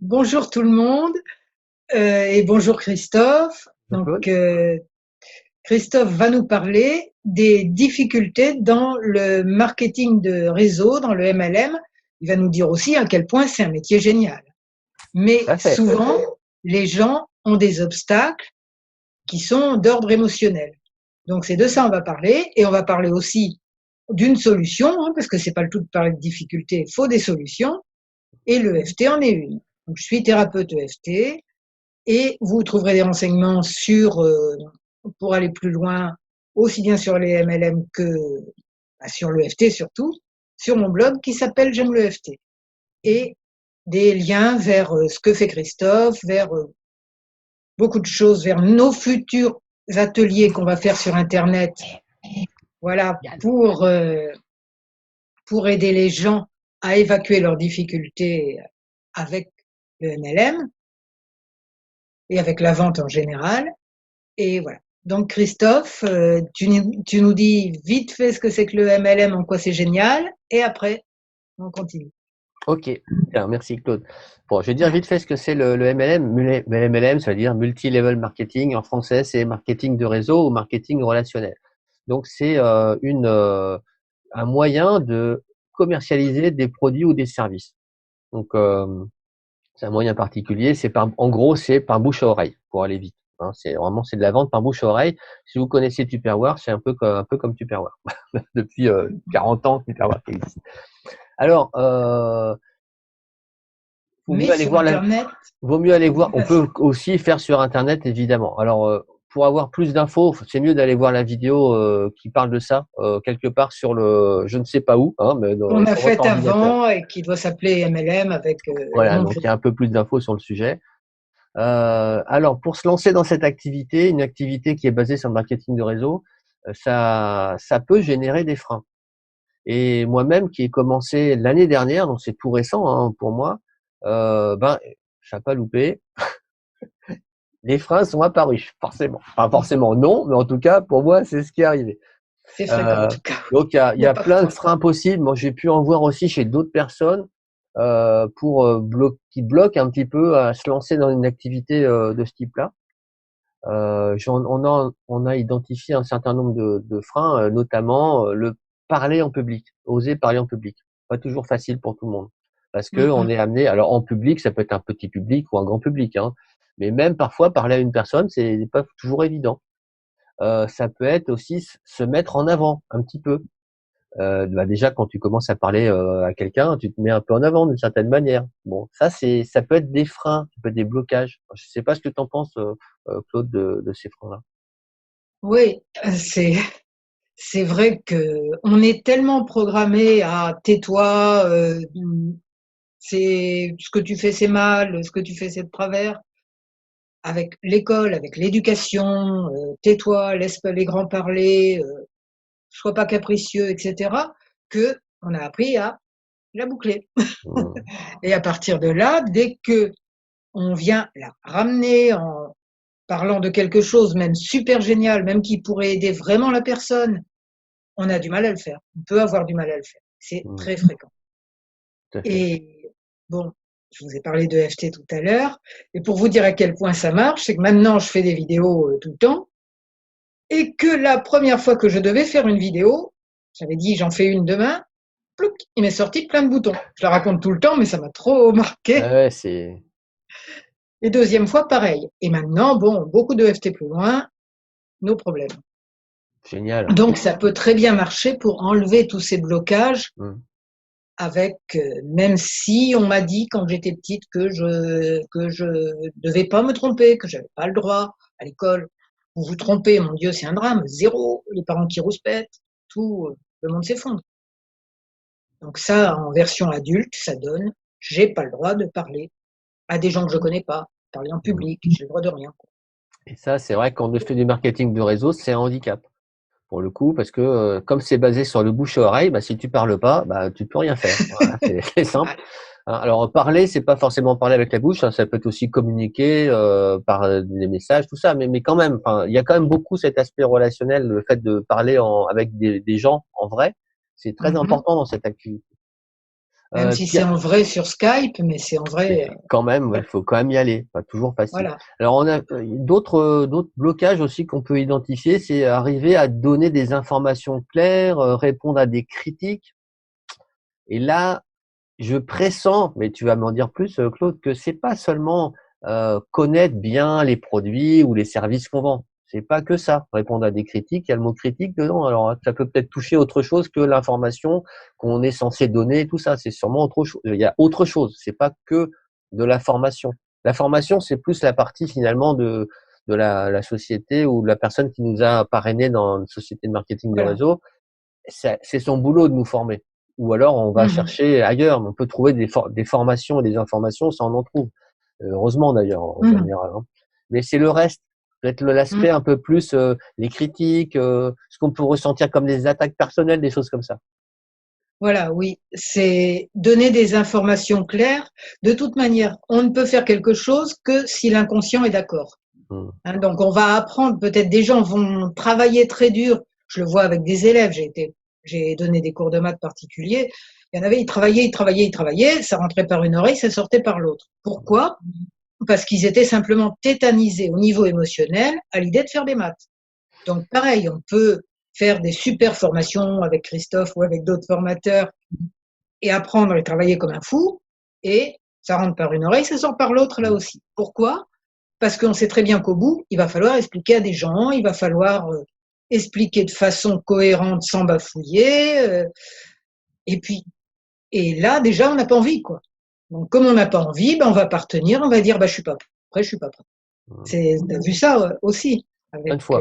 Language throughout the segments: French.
Bonjour tout le monde et bonjour Christophe. Donc Claude. Christophe va nous parler des difficultés dans le marketing de réseau, dans le MLM. Il va nous dire aussi à quel point c'est un métier génial. Tout Mais à fait. souvent, les gens ont des obstacles qui sont d'ordre émotionnel. Donc c'est de ça on va parler et on va parler aussi d'une solution, hein, parce que c'est pas le tout de parler de difficultés, il faut des solutions et le FT en est une. Donc je suis thérapeute EFT. Et vous trouverez des renseignements pour aller plus loin, aussi bien sur les MLM que sur l'EFT surtout, sur mon blog qui s'appelle J'aime l'EFT. Et des liens vers ce que fait Christophe, vers beaucoup de choses, vers nos futurs ateliers qu'on va faire sur Internet, voilà, pour aider les gens à évacuer leurs difficultés avec le MLM et avec la vente en général. Et voilà. Donc Christophe, tu nous dis vite fait ce que c'est que le MLM, en quoi c'est génial, et après, on continue. Ok. Bien, merci Claude. Bon, je vais dire vite fait ce que c'est le MLM. Le MLM, ça veut dire multi-level marketing. En français, c'est marketing de réseau ou marketing relationnel. Donc, c'est un moyen de commercialiser des produits ou des services. Donc, c'est un moyen particulier. En gros, c'est par bouche à oreille pour aller vite. Hein, c'est de la vente par bouche à oreille. Si vous connaissez Tupperware, c'est un peu comme Tupperware. Depuis 40 ans, Tupperware existe. Alors, vaut mieux Mais aller sur voir Internet, vaut mieux aller c'est plus voir. On peut facile. aussi faire sur Internet, évidemment. Alors, pour avoir plus d'infos, c'est mieux d'aller voir la vidéo qui parle de ça quelque part sur je ne sais pas où, hein, mais On a sur votre fait ordinateur. avant et qui doit s'appeler MLM avec le Voilà, nom de donc il y a un peu plus d'infos sur le sujet. Alors, pour se lancer dans cette activité, une activité qui est basée sur le marketing de réseau, ça peut générer des freins. Et moi-même, qui ai commencé l'année dernière, donc c'est tout récent hein, pour moi, ça n'a pas loupé. Les freins sont apparus, forcément. Enfin, forcément, non, mais en tout cas, pour moi, c'est ce qui est arrivé. C'est fréquent en Euh, tout cas. donc, il y Bon, a plein de parfois. freins possibles. Moi, j'ai pu en voir aussi chez d'autres personnes qui bloquent un petit peu à se lancer dans une activité de ce type-là. On a identifié un certain nombre de freins, notamment le parler en public, oser parler en public. Pas toujours facile pour tout le monde, parce que on Mm-mm. est amené. Alors en public, ça peut être un petit public ou un grand public, hein, mais même parfois parler à une personne, c'est pas toujours évident. Ça peut être aussi se mettre en avant un petit peu. Déjà quand tu commences à parler à quelqu'un, tu te mets un peu en avant d'une certaine manière. Bon, ça peut être des freins, ça peut être des blocages. Je sais pas ce que tu en penses, Claude, de ces freins-là. Oui, c'est vrai que on est tellement programmé à tais-toi, c'est ce que tu fais c'est mal, ce que tu fais c'est de travers. Avec l'école, avec l'éducation, tais-toi, laisse pas les grands parler, sois pas capricieux, etc., que on a appris à la boucler. Mmh. Et à partir de là, dès que on vient la ramener en parlant de quelque chose, même super génial, même qui pourrait aider vraiment la personne, on a du mal à le faire. On peut avoir du mal à le faire. C'est Mmh. très fréquent. Tout à fait. Et bon, je vous ai parlé de FT tout à l'heure. Et pour vous dire à quel point ça marche, c'est que maintenant je fais des vidéos tout le temps. Et que la première fois que je devais faire une vidéo, j'avais dit j'en fais une demain, plouc, il m'est sorti plein de boutons. Je la raconte tout le temps, mais ça m'a trop Ouais, marqué. ouais, c'est Et deuxième fois, pareil. Et maintenant, bon, beaucoup de FT plus loin, nos problèmes. génial. Donc ça peut très bien marcher pour enlever tous ces blocages Mmh. avec, même si on m'a dit quand j'étais petite que je devais pas me tromper, que j'avais pas le droit à l'école. Vous vous trompez, mon Dieu, c'est un drame. Zéro, les parents qui rouspètent, tout, le monde s'effondre. Donc ça, en version adulte, ça donne, j'ai pas le droit de parler à des gens que je connais pas, parler en Mmh. public, j'ai le droit de rien. Et ça, c'est vrai que quand on fait du marketing de réseau, c'est un handicap pour le coup, parce que comme c'est basé sur le bouche à oreille, bah, si tu parles pas, bah, tu peux rien faire. Voilà, c'est c'est simple. Voilà. Hein. Alors parler, c'est pas forcément parler avec la bouche, hein, ça peut être aussi communiquer par des messages, tout ça, mais quand même, enfin, il y a quand même beaucoup cet aspect relationnel, le fait de parler avec des gens en vrai, c'est très Mhm. important dans cette activité. Même si c'est en vrai sur Skype, mais c'est en vrai. Quand même, il Voilà. faut quand même y aller, pas toujours facile. Voilà. Alors on a d'autres blocages aussi qu'on peut identifier, c'est arriver à donner des informations claires, répondre à des critiques. Et là, je pressens, mais tu vas m'en dire plus, Claude, que c'est pas seulement connaître bien les produits ou les services qu'on vend. C'est pas que ça. Répondre à des critiques, il y a le mot critique dedans. Alors ça peut peut-être toucher autre chose que l'information qu'on est censé donner, tout ça. C'est sûrement autre chose. Il y a autre chose. C'est pas que de la formation. La formation, c'est plus la partie finalement de la société ou de la personne qui nous a parrainé dans une société de marketing de Voilà. réseau. C'est son boulot de nous former. Ou alors on va Mhm. chercher ailleurs, on peut trouver des formations et des informations, ça on en trouve. Heureusement d'ailleurs, en Mhm. général. Hein. Mais c'est le reste, peut-être l'aspect Mhm. un peu plus, les critiques, ce qu'on peut ressentir comme des attaques personnelles, des choses comme ça. Voilà, oui, c'est donner des informations claires. De toute manière, on ne peut faire quelque chose que si l'inconscient est d'accord. Mmh. Hein, donc, on va apprendre. Peut-être des gens vont travailler très dur. Je le vois avec des élèves. J'ai donné des cours de maths particuliers. Il y en avait, ils travaillaient. Ça rentrait par une oreille, ça sortait par l'autre. Pourquoi? Parce qu'ils étaient simplement tétanisés au niveau émotionnel à l'idée de faire des maths. Donc, pareil, on peut faire des super formations avec Christophe ou avec d'autres formateurs et apprendre et travailler comme un fou. Et ça rentre par une oreille, ça sort par l'autre là Mmh. aussi. Pourquoi? Parce qu'on sait très bien qu'au bout, il va falloir expliquer à des gens, il va falloir expliquer de façon cohérente sans bafouiller. Et puis, et là, déjà, on n'a pas envie, quoi. Donc, comme on n'a pas envie, ben, on va pas retenir, on va dire, bah, je suis pas prêt, je suis pas prêt. Mmh. T'as vu ça aussi Plein avec de fois.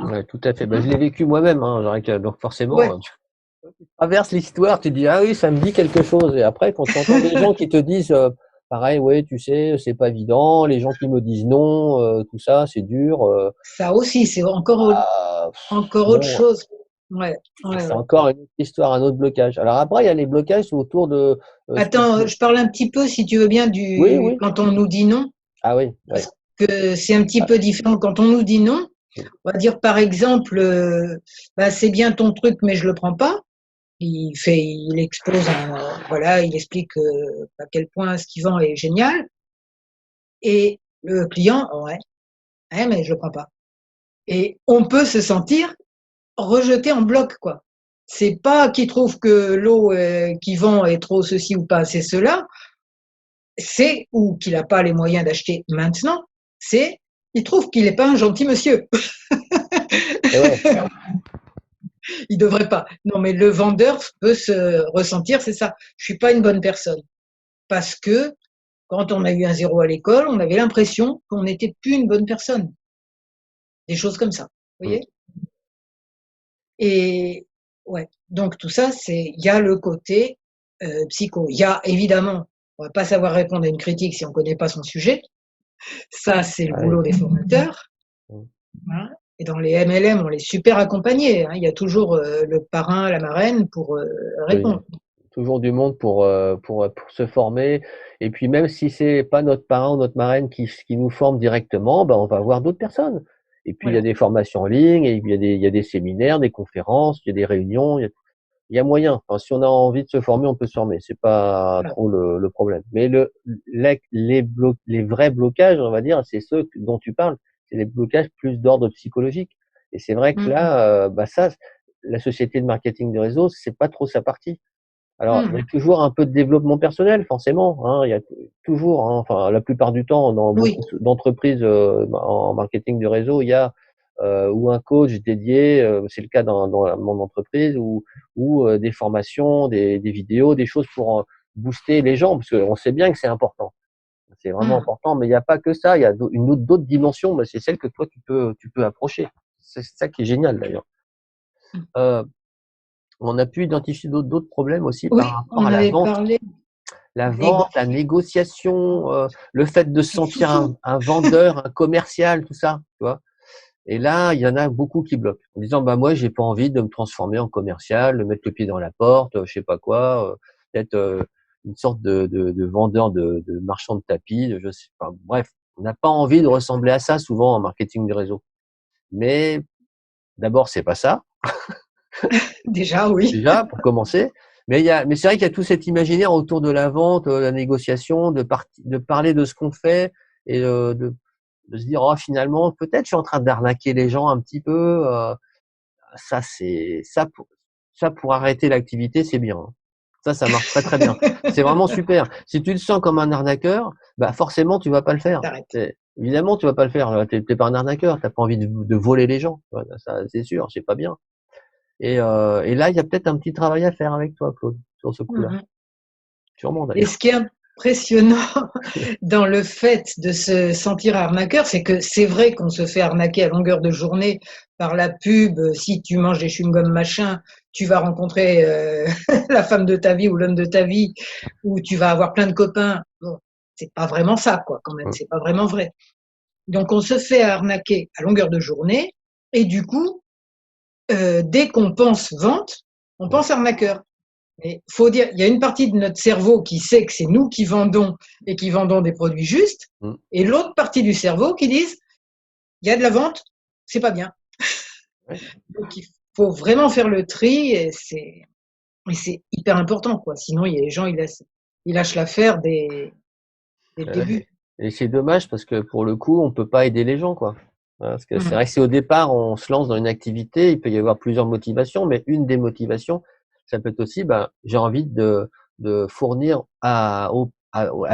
Ouais, tout à fait. Ben, je l'ai vécu moi-même, hein, donc ouais, forcément, tu traverses l'histoire, tu dis ah oui, ça me dit quelque chose. Et après, quand tu entends des gens qui te disent pareil, ouais, tu sais, c'est pas évident, les gens qui me disent non, tout ça, c'est dur. ça aussi, c'est Ah, encore autre bon, chose. Ouais, ouais, c'est ouais. encore une autre histoire, un autre blocage. Alors après, il y a les blocages autour de ce qu'on Attends, peut. je parle un petit peu, si tu veux bien, Oui, du oui. quand on nous dit non, Ah oui, oui. parce que c'est un petit Ah, peu différent. Quand on nous dit non, on va dire par exemple, bah, c'est bien ton truc, mais je le prends pas. Il expose voilà, il explique à quel point ce qu'il vend est génial. Et le client, ouais, ouais, mais je le prends pas. Et on peut se sentir rejeté en bloc, quoi. C'est pas qu'il trouve que l'eau qu'il vend est trop ceci ou pas assez cela, c'est ou qu'il n'a pas les moyens d'acheter maintenant, c'est il trouve qu'il n'est pas un gentil monsieur. et ouais. Il devrait pas. Non, mais le vendeur peut se ressentir, c'est ça. Je suis pas une bonne personne parce que quand on a eu un zéro à l'école, on avait l'impression qu'on n'était plus une bonne personne. Des choses comme ça. Vous Mm. voyez? Et ouais. Donc tout ça, il y a le côté psycho. Il y a évidemment, on va pas savoir répondre à une critique si on connaît pas son sujet. Ça, c'est le Ouais. boulot des formateurs. Mm. Hein. Et dans les MLM, on les super accompagnés. Hein. Il y a toujours le parrain, la marraine pour Oui. répondre. Toujours du monde pour se former. Et puis même si c'est pas notre parrain ou notre marraine qui nous forme directement, ben on va voir d'autres personnes. Et puis il y a Voilà. des formations en ligne, et puis il y a des séminaires, des conférences, il y a des réunions, il y a moyen. Enfin, si on a envie de se former, on peut se former. C'est pas Voilà. trop le problème. Mais les vrais blocages, on va dire, c'est ceux dont tu parles. C'est les blocages plus d'ordre psychologique. Et c'est vrai que Mmh. là, bah ça, la société de marketing de réseau, c'est pas trop sa partie. Alors, il y a Mmh. toujours un peu de développement personnel, forcément. Hein, il y a toujours, hein, enfin, la plupart du temps, dans Oui. beaucoup d'entreprises en marketing de réseau, il y a ou un coach dédié, c'est le cas dans mon entreprise, ou des formations, des vidéos, des choses pour booster les gens, parce qu'on sait bien que c'est important. C'est vraiment Mmh. important, mais il n'y a pas que ça. Il y a d'autres dimensions, mais c'est celle que toi tu peux approcher. C'est ça qui est génial d'ailleurs. Mmh. Euh, on a pu identifier d'autres problèmes aussi par Oui, rapport on à la avait vente. parlé La des vente, la négociation, le fait de se sentir chouchous. un vendeur, un commercial, tout ça, tu vois. Et là, il y en a beaucoup qui bloquent en disant bah moi j'ai pas envie de me transformer en commercial, de mettre le pied dans la porte, je sais pas quoi, d'être une sorte de vendeur de marchand de tapis, je sais pas. Bref, on n'a pas envie de ressembler à ça souvent en marketing de réseau. Mais d'abord c'est pas ça Déjà, oui. déjà pour commencer. Mais c'est vrai qu'il y a tout cet imaginaire autour de la vente, la négociation, de parler de ce qu'on fait et de se dire, oh, finalement, peut-être je suis en train d'arnaquer les gens un petit peu. Ça pour arrêter l'activité, c'est bien, hein. Ça marche très très bien. C'est vraiment super. Si tu le sens comme un arnaqueur, bah forcément tu vas pas le faire. T'arrêtes. Évidemment tu vas pas le faire. T'es pas un arnaqueur. T'as pas envie de voler les gens. Voilà, ça c'est sûr, c'est pas bien. Et là il y a peut-être un petit travail à faire avec toi, Claude, sur ce coup-là. Mhm. Sûrement Et d'ailleurs. ce qui est impressionnant dans le fait de se sentir arnaqueur, c'est que c'est vrai qu'on se fait arnaquer à longueur de journée par la pub. Si tu manges des chewing-gums machin, tu vas rencontrer la femme de ta vie ou l'homme de ta vie, ou tu vas avoir plein de copains. Bon, c'est pas vraiment ça, quoi, quand même. Mm. C'est pas vraiment vrai. Donc on se fait arnaquer à longueur de journée, et du coup, dès qu'on pense vente, on Mm. pense arnaqueur. Mais faut dire, il y a une partie de notre cerveau qui sait que c'est nous qui vendons et qui vendons des produits justes, Mm. et l'autre partie du cerveau qui dit, il y a de la vente, c'est pas bien. Ouais. Donc il faut vraiment faire le tri, et c'est hyper important, quoi. Sinon, il y a les gens, ils lâchent l'affaire dès le Ouais. début. Et c'est dommage parce que pour le coup, on peut pas aider les gens, quoi. Voilà, parce que c'est Mmh. vrai que si au départ on se lance dans une activité, il peut y avoir plusieurs motivations, mais une des motivations, ça peut être aussi, ben, j'ai envie de fournir à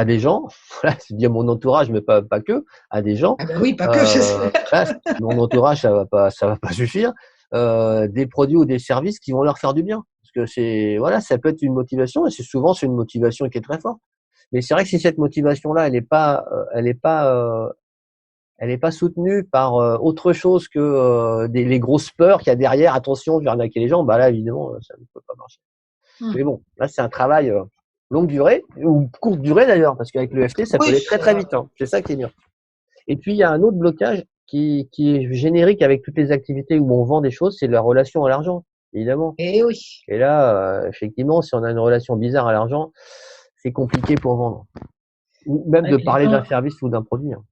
des gens, voilà, c'est dire mon entourage, mais pas que, à des gens. Ah ben oui, pas que, j'espère. Voilà, mon entourage, ça va pas suffire. Des produits ou des services qui vont leur faire du bien. Parce que voilà, ça peut être une motivation et c'est une motivation qui est très forte. Mais c'est vrai que si cette motivation-là, elle est pas soutenue par autre chose que les grosses peurs qu'il y a derrière. Attention, je vais arnaquer les gens. Bah là, évidemment, ça ne peut pas marcher. Mmh. Mais bon, là, c'est un travail longue durée ou courte durée d'ailleurs, parce qu'avec le FT, ça peut Oui, aller très ça très va. vite, hein. C'est ça qui est bien. Et puis il y a un autre blocage qui est générique avec toutes les activités où on vend des choses, c'est la relation à l'argent, évidemment. Eh oui. Et là, effectivement, si on a une relation bizarre à l'argent, c'est compliqué pour vendre. Ou même Ouais, de les parler d'un gens, service ou d'un produit, hein.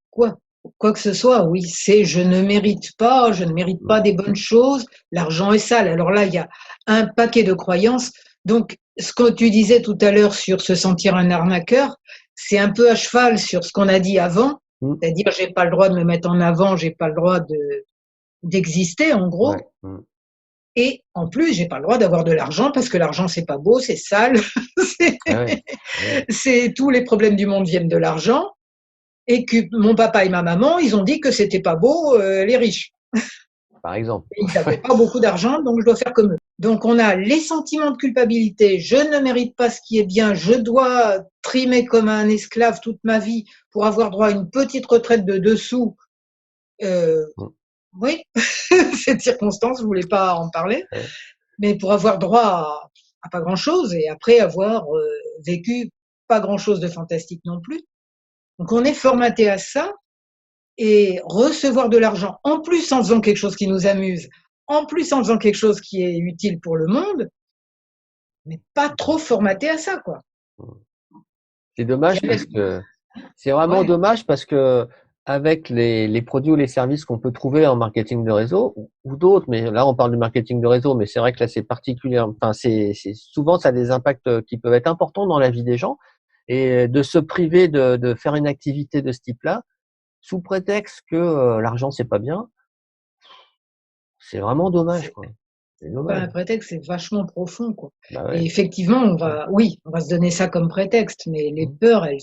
quoi, quoi que ce soit, oui, c'est je ne mérite Mm. pas des bonnes choses, l'argent est sale. Alors là, il y a un paquet de croyances. Donc, ce que tu disais tout à l'heure sur se sentir un arnaqueur, c'est un peu à cheval sur ce qu'on a dit avant, Mm. c'est-à-dire j'ai pas le droit de me mettre en avant, j'ai pas le droit d'exister en Ouais. gros, Mm. et en plus j'ai pas le droit d'avoir de l'argent parce que l'argent c'est pas beau, c'est sale, c'est Ah ouais. Ah ouais. c'est tous les problèmes du monde viennent de l'argent. Et que mon papa et ma maman, ils ont dit que c'était pas beau, les riches. Par exemple. Et ils n'avaient Ouais. pas beaucoup d'argent, donc je dois faire comme eux. Donc on a les sentiments de culpabilité, je ne mérite pas ce qui est bien, je dois trimer comme un esclave toute ma vie pour avoir droit à une petite retraite de dessous. Euh, Mm. oui, cette circonstance, je voulais pas en parler, Ouais. mais pour avoir droit à pas grand-chose et après avoir vécu pas grand-chose de fantastique non plus. Donc on est formaté à ça. Et recevoir de l'argent, en plus en faisant quelque chose qui nous amuse, en plus en faisant quelque chose qui est utile pour le monde, mais pas trop formaté à ça, quoi. Mm. C'est dommage Jamais. parce que c'est vraiment Ouais. dommage parce que avec les produits ou les services qu'on peut trouver en marketing de réseau ou d'autres, mais là on parle du marketing de réseau, mais c'est vrai que là c'est particulier. Enfin c'est souvent ça a des impacts qui peuvent être importants dans la vie des gens et de se priver de faire une activité de ce type-là sous prétexte que l'argent c'est pas bien, c'est vraiment dommage C'est quoi. C'est pas dommage. un prétexte, c'est vachement profond, quoi. Bah Et ouais. effectivement, Ouais. oui, on va se donner ça comme prétexte, mais les Mm. peurs, il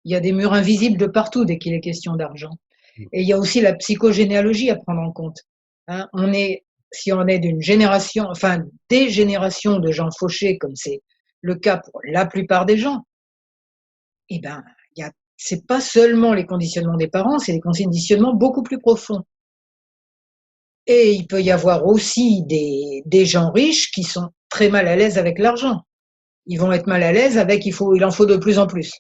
y a des murs invisibles de partout dès qu'il est question d'argent. Mm. Et il y a aussi la psychogénéalogie à prendre en compte. Hein, si on est d'une génération, enfin, des générations de gens fauchés, comme c'est le cas pour la plupart des gens, eh ben, c'est pas seulement les conditionnements des parents, c'est des conditionnements beaucoup plus profonds. Et il peut y avoir aussi des gens riches qui sont très mal à l'aise avec l'argent. Ils vont être mal à l'aise avec il en faut de plus en plus.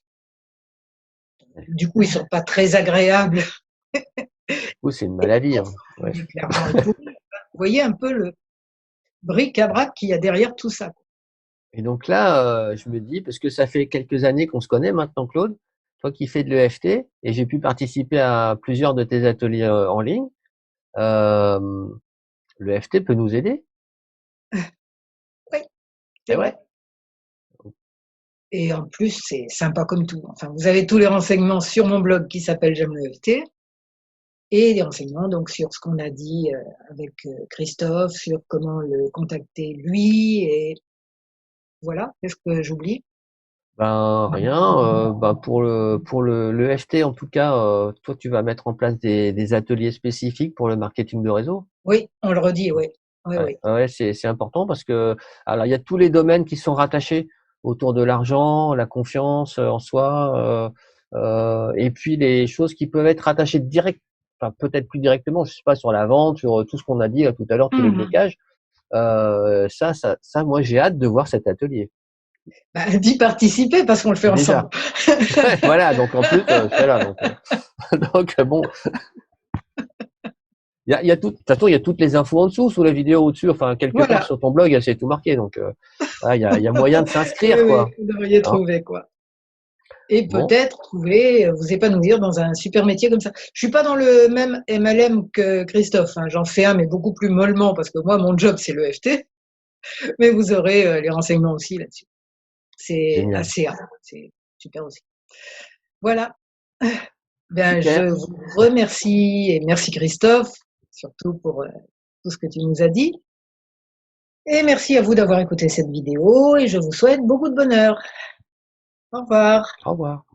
Du coup, ils sont pas très agréables. Ou c'est une maladie, hein. Ouais. Dès que l'argent est pourri. Vous voyez un peu le bric-à-brac qu'il y a derrière tout ça. Et donc là, je me dis, parce que ça fait quelques années qu'on se connaît maintenant, Claude, toi qui fais de l'EFT, et j'ai pu participer à plusieurs de tes ateliers en ligne, euh, l'EFT peut nous aider. Oui, c'est vrai. Et en plus, c'est sympa comme tout. Enfin, vous avez tous les renseignements sur mon blog qui s'appelle J'aime le FT et des renseignements donc sur ce qu'on a dit avec Christophe, sur comment le contacter lui et voilà. Qu'est-ce que j'oublie? Ben rien, ben pour le FT en tout cas, toi tu vas mettre en place des ateliers spécifiques pour le marketing de réseau. Oui, on le redit, oui. Oui, Ouais, oui. ouais, c'est important parce que alors il y a tous les domaines qui sont rattachés autour de l'argent, la confiance en soi, et puis les choses qui peuvent être rattachées direct, enfin peut-être plus directement, je sais pas, sur la vente, sur tout ce qu'on a dit tout à l'heure, tous les Mmh. blocages. Ça, moi j'ai hâte de voir cet atelier. Bah, d'y participer parce qu'on le fait ensemble. Déjà, ouais, voilà. Donc en plus, je serai là. Donc, donc bon, il y a tout. De toute façon, il y a toutes les infos en dessous, sous la vidéo au-dessus. Enfin, quelque part Voilà. sur ton blog, c'est tout marqué. Donc, voilà, il y a moyen de Oui, s'inscrire, oui, quoi. vous devriez Hein. trouver quoi. Et Bon, peut-être trouver, vous épanouir dans un super métier comme ça. Je suis pas dans le même MLM que Christophe, hein. J'en fais un, mais beaucoup plus mollement parce que moi, mon job, c'est le FT. Mais vous aurez les renseignements aussi là-dessus. C'est génial, assez, c'est super aussi. Voilà. Ben, je super. vous remercie et merci Christophe, surtout pour tout ce que tu nous as dit. Et merci à vous d'avoir écouté cette vidéo et je vous souhaite beaucoup de bonheur. Au revoir. Au revoir.